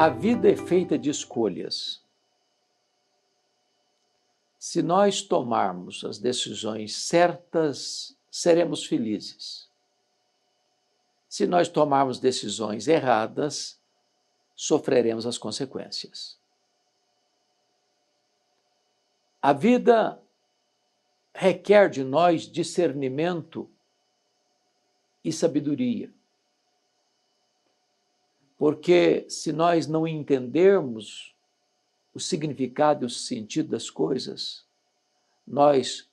A vida é feita de escolhas. Se nós tomarmos as decisões certas, seremos felizes. Se nós tomarmos decisões erradas, sofreremos as consequências. A vida requer de nós discernimento e sabedoria. Porque se nós não entendermos o significado e o sentido das coisas, nós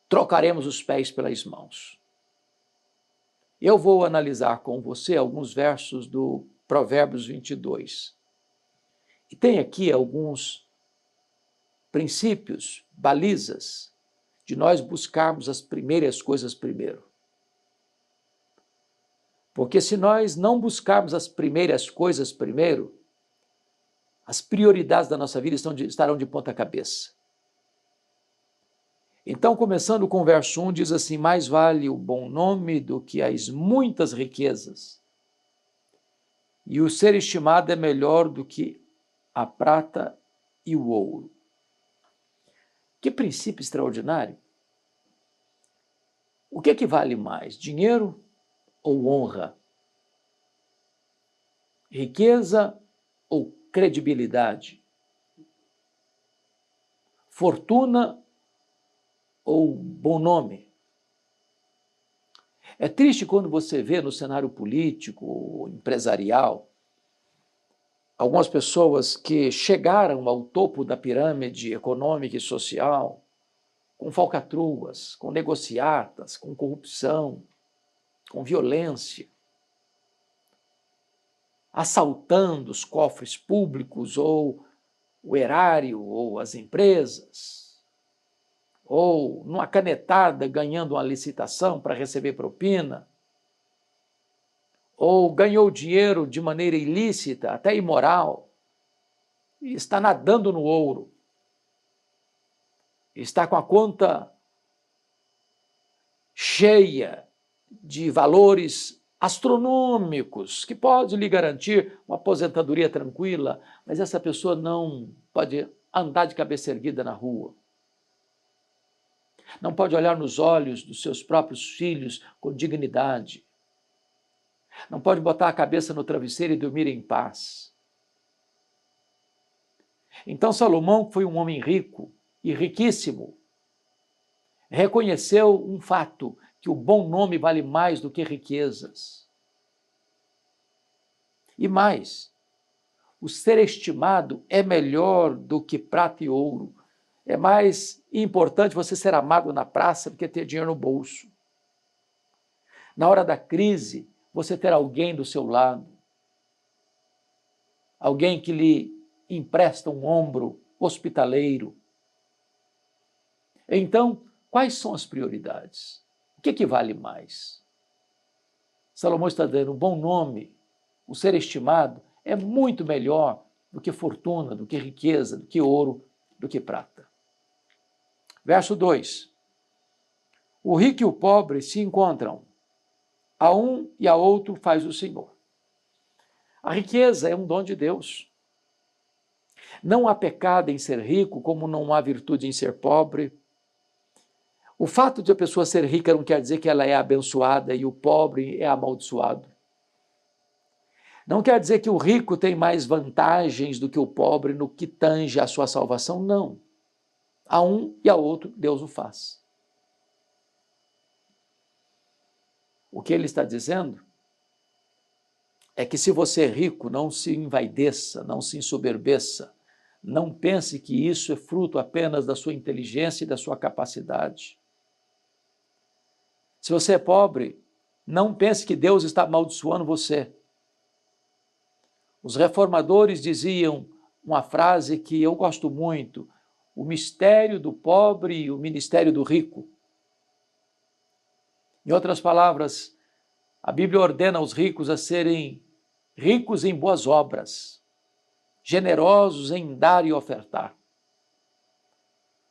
trocaremos os pés pelas mãos. Eu vou analisar com você alguns versos do Provérbios 22. E tem aqui alguns princípios, balizas, de nós buscarmos as primeiras coisas primeiro. Porque se nós não buscarmos as primeiras coisas primeiro, as prioridades da nossa vida estarão de ponta cabeça. Então, começando com o verso 1, diz assim: mais vale o bom nome do que as muitas riquezas, e o ser estimado é melhor do que a prata e o ouro. Que princípio extraordinário! O que é que vale mais, dinheiro ou honra? Riqueza ou credibilidade? Fortuna ou bom nome? É triste quando você vê no cenário político, empresarial, algumas pessoas que chegaram ao topo da pirâmide econômica e social com falcatruas, com negociatas, com corrupção, com violência, assaltando os cofres públicos ou o erário ou as empresas, ou numa canetada ganhando uma licitação para receber propina, ou ganhou dinheiro de maneira ilícita, até imoral, e está nadando no ouro, está com a conta cheia de valores astronômicos, que pode lhe garantir uma aposentadoria tranquila, mas essa pessoa não pode andar de cabeça erguida na rua. Não pode olhar nos olhos dos seus próprios filhos com dignidade. Não pode botar a cabeça no travesseiro e dormir em paz. Então Salomão, que foi um homem rico e riquíssimo, reconheceu um fato, que o bom nome vale mais do que riquezas. E mais, o ser estimado é melhor do que prata e ouro. É mais importante você ser amado na praça do que ter dinheiro no bolso. Na hora da crise, você ter alguém do seu lado, alguém que lhe empresta um ombro hospitaleiro. Então, quais são as prioridades? O que vale mais? Salomão está dando um bom nome, o ser estimado, é muito melhor do que fortuna, do que riqueza, do que ouro, do que prata. Verso 2. O rico e o pobre se encontram, a um e a outro faz o Senhor. A riqueza é um dom de Deus. Não há pecado em ser rico, como não há virtude em ser pobre. O fato de a pessoa ser rica não quer dizer que ela é abençoada e o pobre é amaldiçoado. Não quer dizer que o rico tem mais vantagens do que o pobre no que tange a sua salvação, não. A um e a outro Deus o faz. O que ele está dizendo é que se você é rico, não se envaideça, não se ensoberbeça, não pense que isso é fruto apenas da sua inteligência e da sua capacidade. Se você é pobre, não pense que Deus está amaldiçoando você. Os reformadores diziam uma frase que eu gosto muito: o mistério do pobre e o ministério do rico. Em outras palavras, a Bíblia ordena aos ricos a serem ricos em boas obras, generosos em dar e ofertar.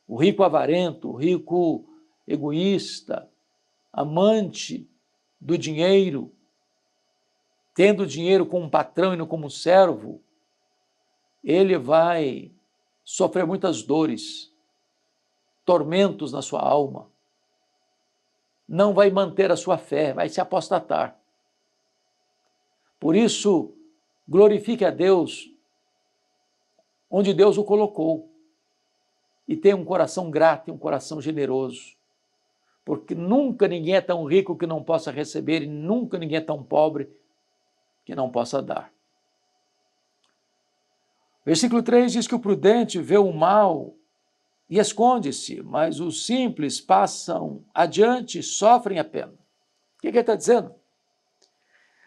O rico avarento, o rico egoísta, amante do dinheiro, tendo dinheiro como um patrão e não como um servo, ele vai sofrer muitas dores, tormentos na sua alma. Não vai manter a sua fé, vai se apostatar. Por isso, glorifique a Deus onde Deus o colocou. E tenha um coração grato e um coração generoso. Porque nunca ninguém é tão rico que não possa receber, e nunca ninguém é tão pobre que não possa dar. Versículo 3 diz que o prudente vê o mal e esconde-se, mas os simples passam adiante e sofrem a pena. O que ele está dizendo?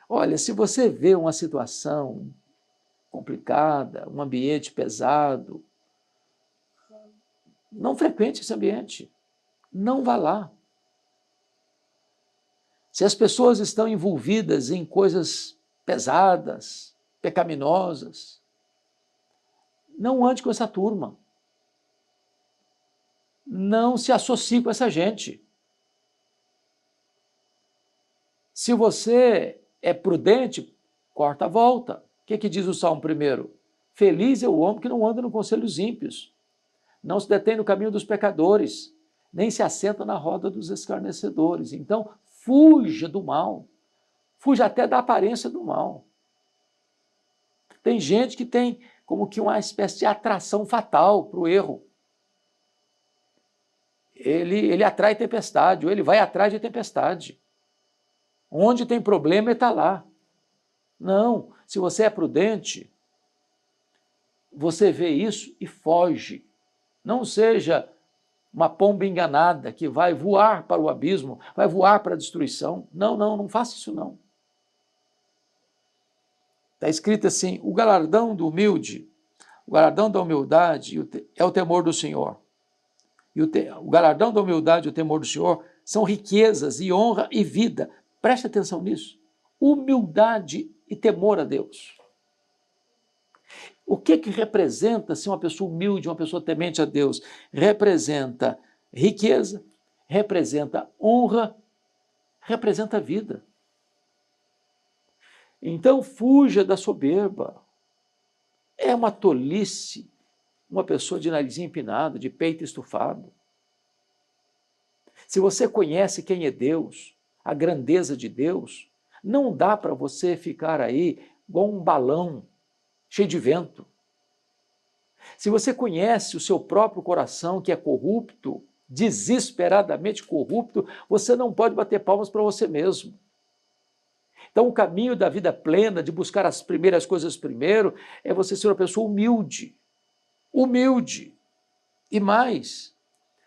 Olha, se você vê uma situação complicada, um ambiente pesado, não frequente esse ambiente, não vá lá. Se as pessoas estão envolvidas em coisas pesadas, pecaminosas, não ande com essa turma. Não se associe com essa gente. Se você é prudente, corta a volta. O que diz o Salmo 1? Feliz é o homem que não anda no conselho dos ímpios, não se detém no caminho dos pecadores, nem se assenta na roda dos escarnecedores. Então, fuja do mal. Fuja até da aparência do mal. Tem gente que tem como que uma espécie de atração fatal para o erro. Ele atrai tempestade, ou ele vai atrás de tempestade. Onde tem problema, ele está lá. Não, se você é prudente, você vê isso e foge. Não seja uma pomba enganada que vai voar para o abismo, vai voar para a destruição. Não faça isso não. Está escrito assim, o galardão do humilde, o galardão da humildade é o temor do Senhor. E o galardão da humildade e o temor do Senhor são riquezas e honra e vida. Preste atenção nisso. Humildade e temor a Deus. O que representa ser uma pessoa humilde, uma pessoa temente a Deus? Representa riqueza, representa honra, representa vida. Então fuja da soberba. É uma tolice uma pessoa de narizinho empinado, de peito estufado. Se você conhece quem é Deus, a grandeza de Deus, não dá para você ficar aí igual um balão cheio de vento. Se você conhece o seu próprio coração, que é corrupto, desesperadamente corrupto, você não pode bater palmas para você mesmo. Então, o caminho da vida plena, de buscar as primeiras coisas primeiro, é você ser uma pessoa humilde. Humilde. E mais,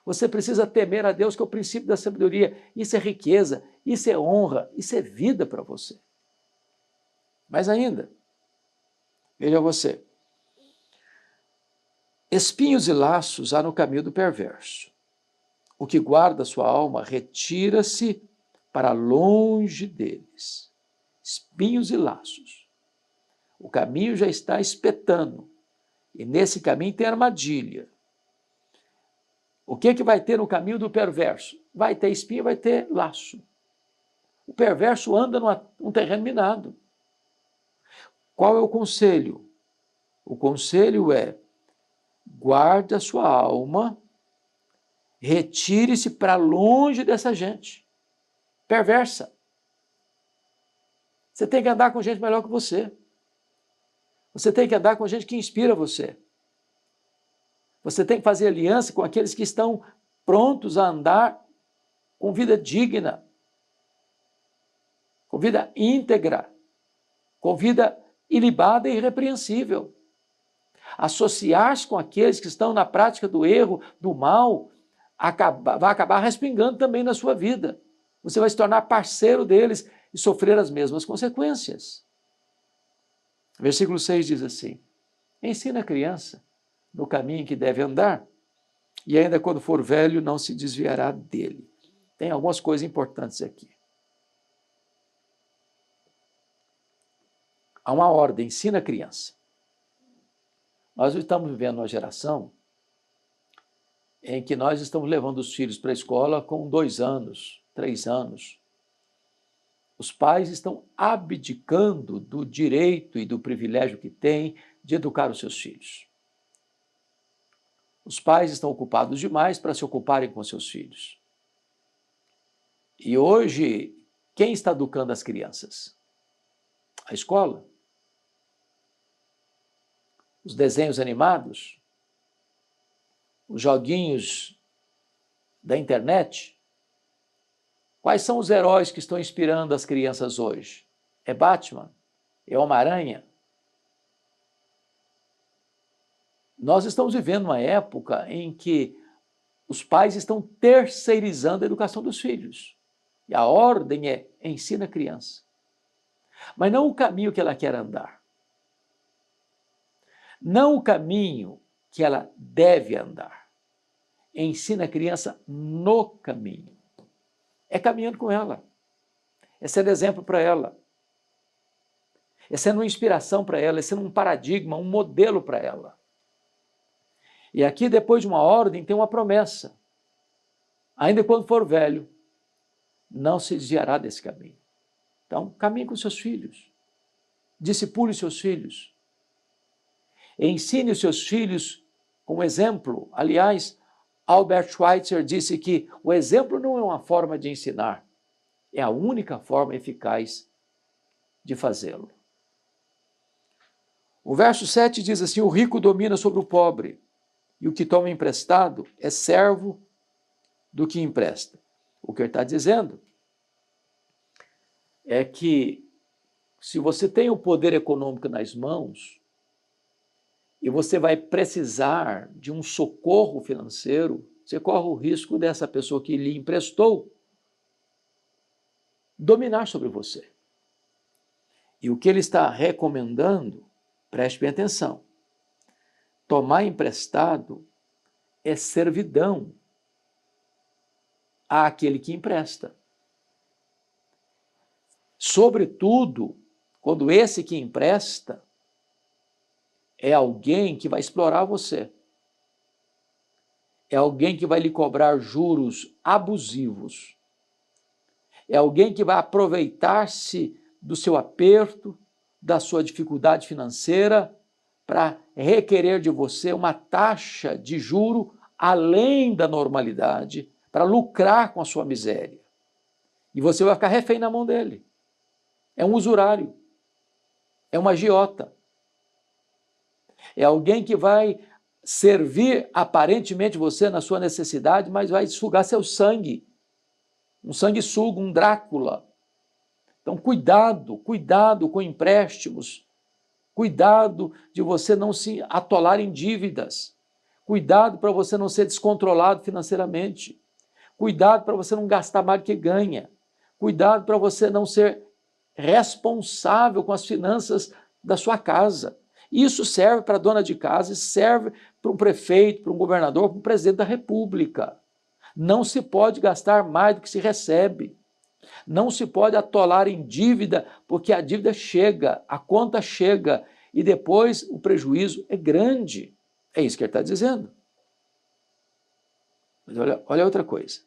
você precisa temer a Deus, que é o princípio da sabedoria. Isso é riqueza, isso é honra, isso é vida para você. Mas ainda, veja você, espinhos e laços há no caminho do perverso. O que guarda sua alma retira-se para longe deles. Espinhos e laços. O caminho já está espetando. E nesse caminho tem armadilha. O que vai ter no caminho do perverso? Vai ter espinho, vai ter laço. O perverso anda num terreno minado. Qual é o conselho? O conselho é: guarde a sua alma, retire-se para longe dessa gente perversa. Você tem que andar com gente melhor que você. Você tem que andar com gente que inspira você. Você tem que fazer aliança com aqueles que estão prontos a andar com vida digna, com vida íntegra, com vida ilibada e irrepreensível. Associar-se com aqueles que estão na prática do erro, do mal, vai acabar respingando também na sua vida. Você vai se tornar parceiro deles e sofrer as mesmas consequências. Versículo 6 diz assim: ensina a criança no caminho que deve andar, e ainda quando for velho não se desviará dele. Tem algumas coisas importantes aqui. Há uma ordem, ensina a criança. Nós estamos vivendo uma geração em que nós estamos levando os filhos para a escola com 2 anos, 3 anos. Os pais estão abdicando do direito e do privilégio que têm de educar os seus filhos. Os pais estão ocupados demais para se ocuparem com seus filhos. E hoje, quem está educando as crianças? A escola? Os desenhos animados? Os joguinhos da internet? Quais são os heróis que estão inspirando as crianças hoje? É Batman? É Homem-Aranha? Nós estamos vivendo uma época em que os pais estão terceirizando a educação dos filhos. E a ordem é: ensina a criança. Mas não o caminho que ela quer andar. Não o caminho que ela deve andar. Ensina a criança no caminho. É caminhando com ela. É sendo exemplo para ela. É sendo uma inspiração para ela, é sendo um paradigma, um modelo para ela. E aqui, depois de uma ordem, tem uma promessa. Ainda quando for velho, não se desviará desse caminho. Então, caminhe com seus filhos. Discipule seus filhos. Ensine os seus filhos com exemplo. Aliás, Albert Schweitzer disse que o exemplo não é uma forma de ensinar, é a única forma eficaz de fazê-lo. O verso 7 diz assim: o rico domina sobre o pobre, e o que toma emprestado é servo do que empresta. O que ele está dizendo é que se você tem o poder econômico nas mãos e você vai precisar de um socorro financeiro, você corre o risco dessa pessoa que lhe emprestou dominar sobre você. E o que ele está recomendando, preste bem atenção, tomar emprestado é servidão àquele que empresta. Sobretudo, quando esse que empresta é alguém que vai explorar você. É alguém que vai lhe cobrar juros abusivos. É alguém que vai aproveitar-se do seu aperto, da sua dificuldade financeira, para requerer de você uma taxa de juro além da normalidade, para lucrar com a sua miséria. E você vai ficar refém na mão dele. É um usurário. É um agiota. É alguém que vai servir aparentemente você na sua necessidade, mas vai sugar seu sangue. Um sanguessuga, um Drácula. Então, cuidado com empréstimos. Cuidado de você não se atolar em dívidas. Cuidado para você não ser descontrolado financeiramente. Cuidado para você não gastar mais do que ganha. Cuidado para você não ser responsável com as finanças da sua casa. Isso serve para a dona de casa, isso serve para um prefeito, para um governador, para um presidente da República. Não se pode gastar mais do que se recebe. Não se pode atolar em dívida, porque a dívida chega, a conta chega, e depois o prejuízo é grande. É isso que ele está dizendo. Mas olha outra coisa.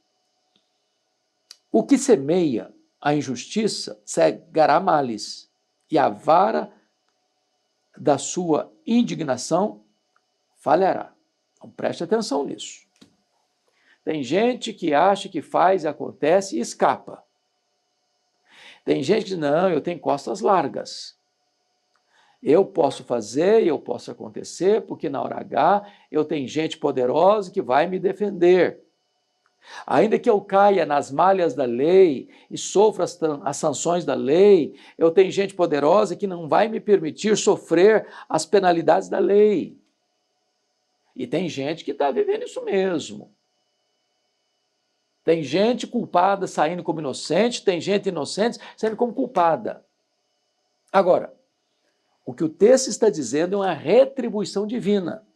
O que semeia a injustiça cegará males, e a vara da sua indignação falhará. Então preste atenção nisso. Tem gente que acha que faz e acontece e escapa. Tem gente que diz: não, eu tenho costas largas. Eu posso fazer e eu posso acontecer, porque na hora H eu tenho gente poderosa que vai me defender. Ainda que eu caia nas malhas da lei e sofra as sanções da lei, eu tenho gente poderosa que não vai me permitir sofrer as penalidades da lei. E tem gente que está vivendo isso mesmo. Tem gente culpada saindo como inocente, tem gente inocente saindo como culpada. Agora, o que o texto está dizendo é uma retribuição divina.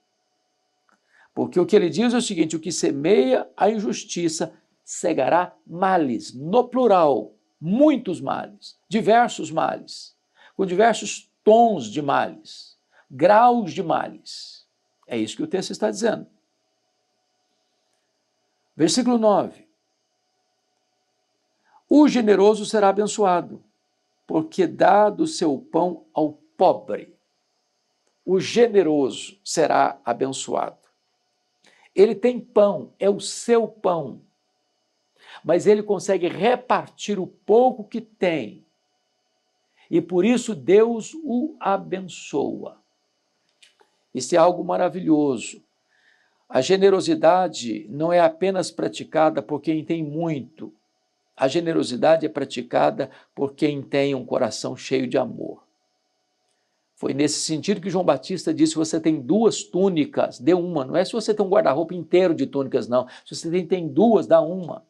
Porque o que ele diz é o seguinte: o que semeia a injustiça cegará males, no plural, muitos males, diversos males, com diversos tons de males, graus de males. É isso que o texto está dizendo. Versículo 9. O generoso será abençoado, porque dá do seu pão ao pobre. O generoso será abençoado. Ele tem pão, é o seu pão, mas ele consegue repartir o pouco que tem. E por isso Deus o abençoa. Isso é algo maravilhoso. A generosidade não é apenas praticada por quem tem muito. A generosidade é praticada por quem tem um coração cheio de amor. Foi nesse sentido que João Batista disse: você tem 2 túnicas, dê uma. Não é se você tem um guarda-roupa inteiro de túnicas, não. Se você tem 2, dá uma.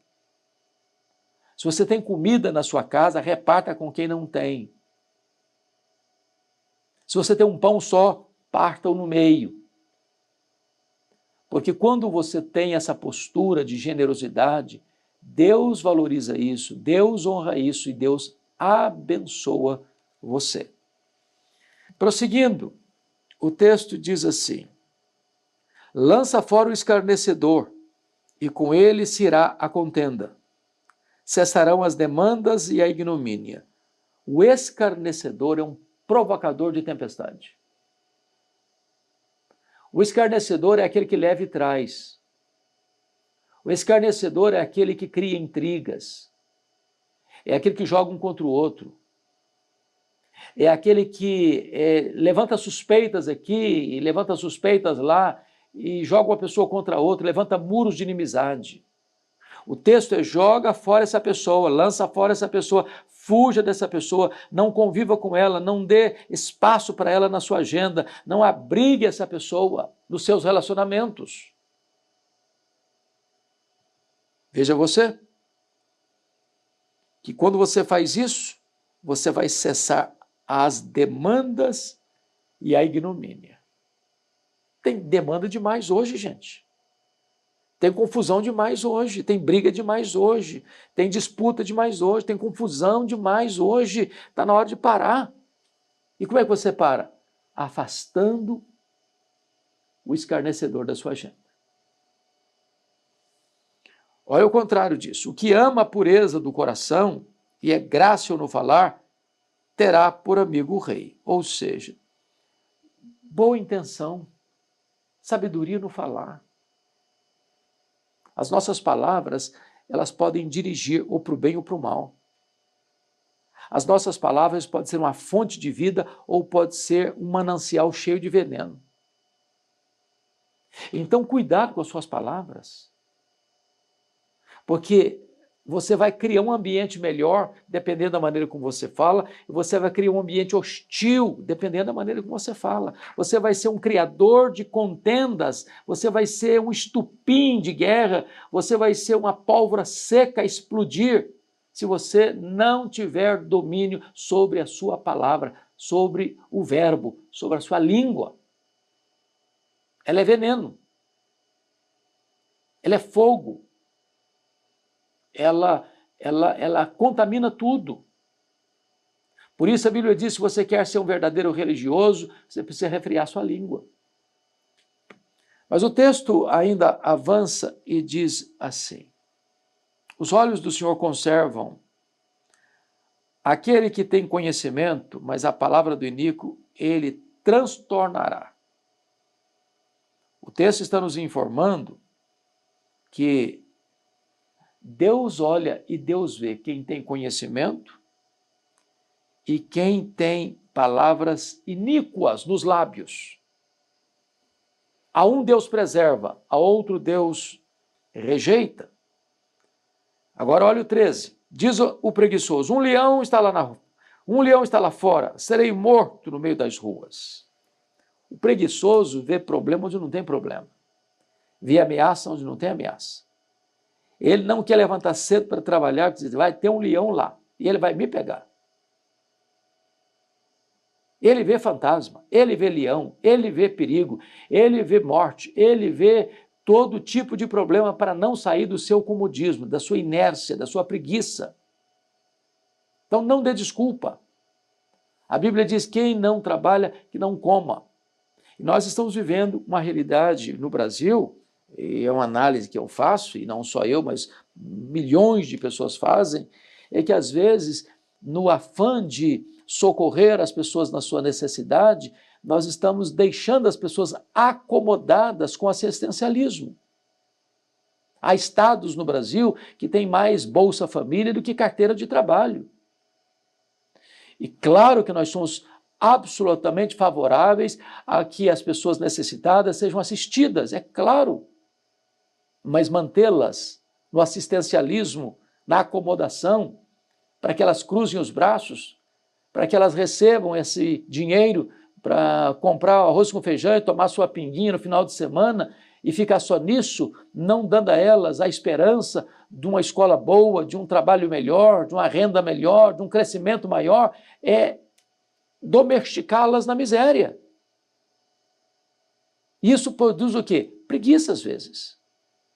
Se você tem comida na sua casa, reparta com quem não tem. Se você tem um pão só, parta-o no meio. Porque quando você tem essa postura de generosidade, Deus valoriza isso, Deus honra isso e Deus abençoa você. Prosseguindo, o texto diz assim: lança fora o escarnecedor, e com ele se irá a contenda. Cessarão as demandas e a ignomínia. O escarnecedor é um provocador de tempestade. O escarnecedor é aquele que leva e traz. O escarnecedor é aquele que cria intrigas. É aquele que joga um contra o outro. É aquele que levanta suspeitas aqui e levanta suspeitas lá e joga uma pessoa contra a outra, levanta muros de inimizade. O texto é: joga fora essa pessoa, lança fora essa pessoa, fuja dessa pessoa, não conviva com ela, não dê espaço para ela na sua agenda, não abrigue essa pessoa nos seus relacionamentos. Veja você, que quando você faz isso, você vai cessar as demandas e a ignomínia. Tem demanda demais hoje, gente. Tem confusão demais hoje, tem briga demais hoje, tem disputa demais hoje, tem confusão demais hoje. Está na hora de parar. E como é que você para? Afastando o escarnecedor da sua agenda. Olha o contrário disso. O que ama a pureza do coração e é grácil no falar, terá por amigo o rei. Ou seja, boa intenção, sabedoria no falar. As nossas palavras, elas podem dirigir ou para o bem ou para o mal. As nossas palavras podem ser uma fonte de vida ou pode ser um manancial cheio de veneno. Então, cuidado com as suas palavras, porque você vai criar um ambiente melhor, dependendo da maneira como você fala, e você vai criar um ambiente hostil, dependendo da maneira como você fala. Você vai ser um criador de contendas, você vai ser um estupim de guerra, você vai ser uma pólvora seca a explodir, se você não tiver domínio sobre a sua palavra, sobre o verbo, sobre a sua língua. Ela é veneno. Ela é fogo. Ela contamina tudo. Por isso a Bíblia diz: se você quer ser um verdadeiro religioso, você precisa refrear sua língua. Mas o texto ainda avança e diz assim: os olhos do Senhor conservam aquele que tem conhecimento, mas a palavra do iníquo ele transtornará. O texto está nos informando que Deus olha e Deus vê quem tem conhecimento e quem tem palavras iníquas nos lábios. A um Deus preserva, a outro Deus rejeita. Agora olha o 13. Diz o preguiçoso: um leão está lá fora, serei morto no meio das ruas. O preguiçoso vê problema onde não tem problema. Vê ameaça onde não tem ameaça. Ele não quer levantar cedo para trabalhar, porque vai ter um leão lá e ele vai me pegar. Ele vê fantasma, ele vê leão, ele vê perigo, ele vê morte, ele vê todo tipo de problema para não sair do seu comodismo, da sua inércia, da sua preguiça. Então não dê desculpa. A Bíblia diz: quem não trabalha, que não coma. E nós estamos vivendo uma realidade no Brasil, e é uma análise que eu faço, e não só eu, mas milhões de pessoas fazem, é que, às vezes, no afã de socorrer as pessoas na sua necessidade, nós estamos deixando as pessoas acomodadas com assistencialismo. Há estados no Brasil que têm mais Bolsa Família do que carteira de trabalho. E claro que nós somos absolutamente favoráveis a que as pessoas necessitadas sejam assistidas, é claro. Mas mantê-las no assistencialismo, na acomodação, para que elas cruzem os braços, para que elas recebam esse dinheiro para comprar arroz com feijão e tomar sua pinguinha no final de semana e ficar só nisso, não dando a elas a esperança de uma escola boa, de um trabalho melhor, de uma renda melhor, de um crescimento maior, é domesticá-las na miséria. Isso produz o quê? Preguiça, às vezes.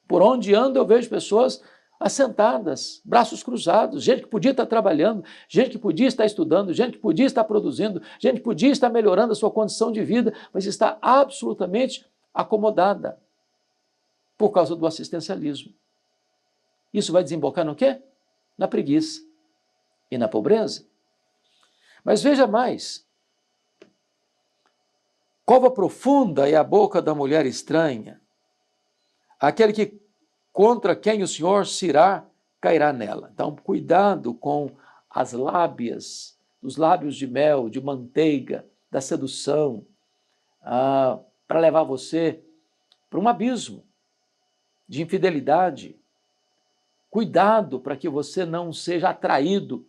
Por onde ando eu vejo pessoas assentadas, braços cruzados, gente que podia estar trabalhando, gente que podia estar estudando, gente que podia estar produzindo, gente que podia estar melhorando a sua condição de vida, mas está absolutamente acomodada por causa do assistencialismo. Isso vai desembocar no quê? Na preguiça e na pobreza. Mas veja mais. Cova profunda é a boca da mulher estranha. Aquele que contra quem o Senhor se irá, cairá nela. Então, cuidado com as lábias, os lábios de mel, de manteiga, da sedução, para levar você para um abismo de infidelidade. Cuidado para que você não seja atraído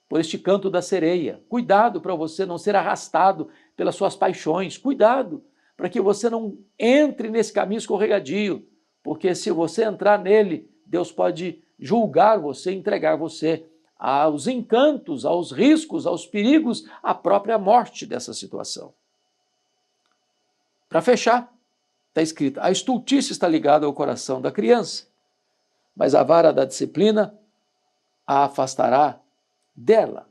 por este canto da sereia. Cuidado para você não ser arrastado pelas suas paixões. Cuidado para que você não entre nesse caminho escorregadio, porque se você entrar nele, Deus pode julgar você, entregar você aos encantos, aos riscos, aos perigos, à própria morte dessa situação. Para fechar, está escrito: a estultice está ligada ao coração da criança, mas a vara da disciplina a afastará dela.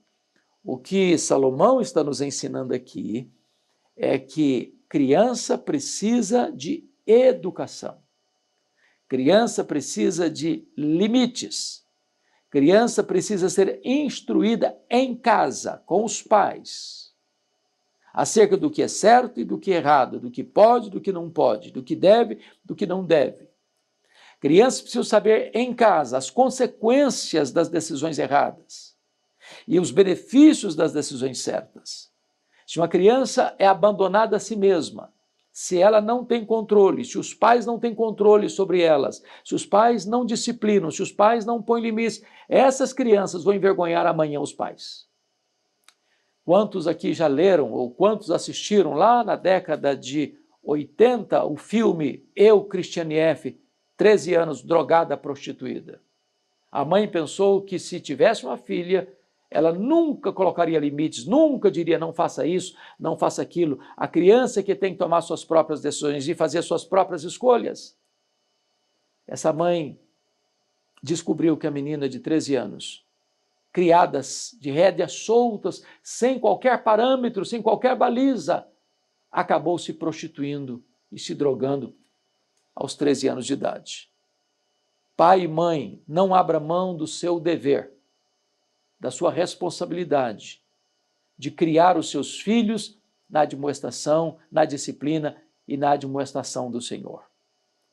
O que Salomão está nos ensinando aqui é que criança precisa de educação. Criança precisa de limites. Criança precisa ser instruída em casa, com os pais, acerca do que é certo e do que é errado, do que pode, do que não pode, do que deve, do que não deve. Crianças precisam saber em casa as consequências das decisões erradas e os benefícios das decisões certas. Se uma criança é abandonada a si mesma, se ela não tem controle, se os pais não têm controle sobre elas, se os pais não disciplinam, se os pais não põem limites, essas crianças vão envergonhar amanhã os pais. Quantos aqui já leram ou quantos assistiram lá na década de 80 o filme Eu, Christiane F., 13 anos, drogada, prostituída? A mãe pensou que se tivesse uma filha, ela nunca colocaria limites, nunca diria não faça isso, não faça aquilo. A criança é que tem que tomar suas próprias decisões e fazer suas próprias escolhas. Essa mãe descobriu que a menina de 13 anos, criadas de rédeas soltas, sem qualquer parâmetro, sem qualquer baliza, acabou se prostituindo e se drogando aos 13 anos de idade. Pai e mãe, não abra mão do seu dever, da sua responsabilidade de criar os seus filhos na admoestação, na disciplina e na admoestação do Senhor.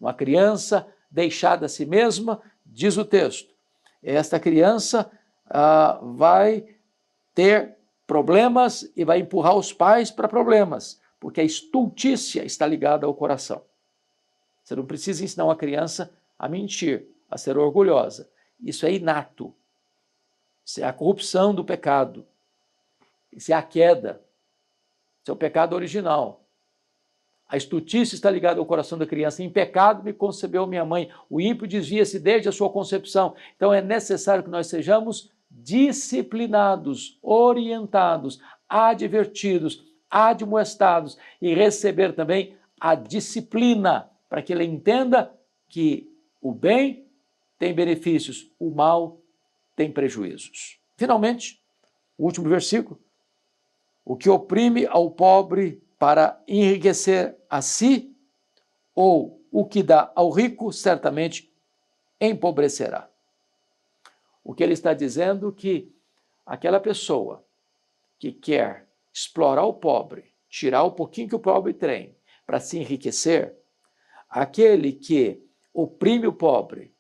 Uma criança deixada a si mesma, diz o texto, esta criança vai ter problemas e vai empurrar os pais para problemas, porque a estultícia está ligada ao coração. Você não precisa ensinar uma criança a mentir, a ser orgulhosa. Isso é inato. Isso é a corrupção do pecado. Isso é a queda. Isso é o pecado original. A estultícia está ligada ao coração da criança. Em pecado me concebeu minha mãe. O ímpio desvia-se desde a sua concepção. Então é necessário que nós sejamos disciplinados, orientados, advertidos, admoestados e receber também a disciplina para que ele entenda que o bem tem benefícios, o mal tem prejuízos. Finalmente, o último versículo: o que oprime ao pobre para enriquecer a si, ou o que dá ao rico, certamente empobrecerá. O que ele está dizendo é que aquela pessoa que quer explorar o pobre, tirar o pouquinho que o pobre tem para se enriquecer, aquele que oprime o pobre,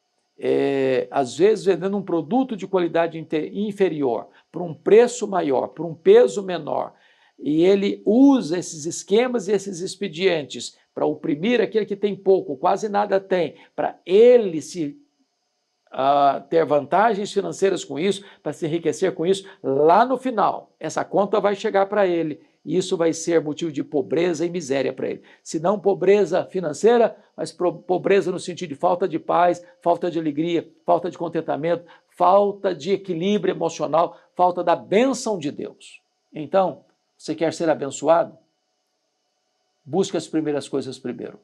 às vezes vendendo um produto de qualidade inferior, por um preço maior, por um peso menor, e ele usa esses esquemas e esses expedientes para oprimir aquele que tem pouco, quase nada tem, para ele ter vantagens financeiras com isso, para se enriquecer com isso, lá no final, essa conta vai chegar para ele, e isso vai ser motivo de pobreza e miséria para ele. Se não pobreza financeira, mas pobreza no sentido de falta de paz, falta de alegria, falta de contentamento, falta de equilíbrio emocional, falta da bênção de Deus. Então, você quer ser abençoado? Busque as primeiras coisas primeiro.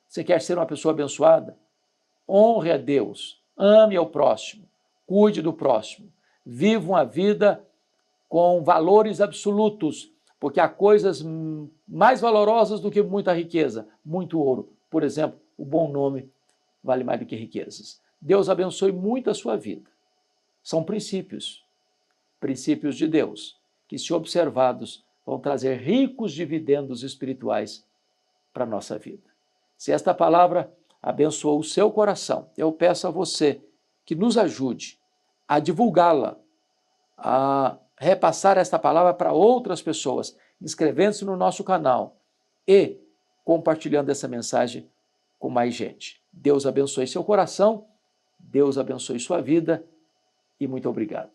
Você quer ser uma pessoa abençoada? Honre a Deus, ame ao próximo, cuide do próximo, viva uma vida com valores absolutos, porque há coisas mais valorosas do que muita riqueza, muito ouro. Por exemplo, o bom nome vale mais do que riquezas. Deus abençoe muito a sua vida. São princípios de Deus, que, se observados, vão trazer ricos dividendos espirituais para a nossa vida. Se esta palavra abençoou o seu coração, eu peço a você que nos ajude a divulgá-la, a repassar esta palavra para outras pessoas, inscrevendo-se no nosso canal e compartilhando essa mensagem com mais gente. Deus abençoe seu coração, Deus abençoe sua vida e muito obrigado.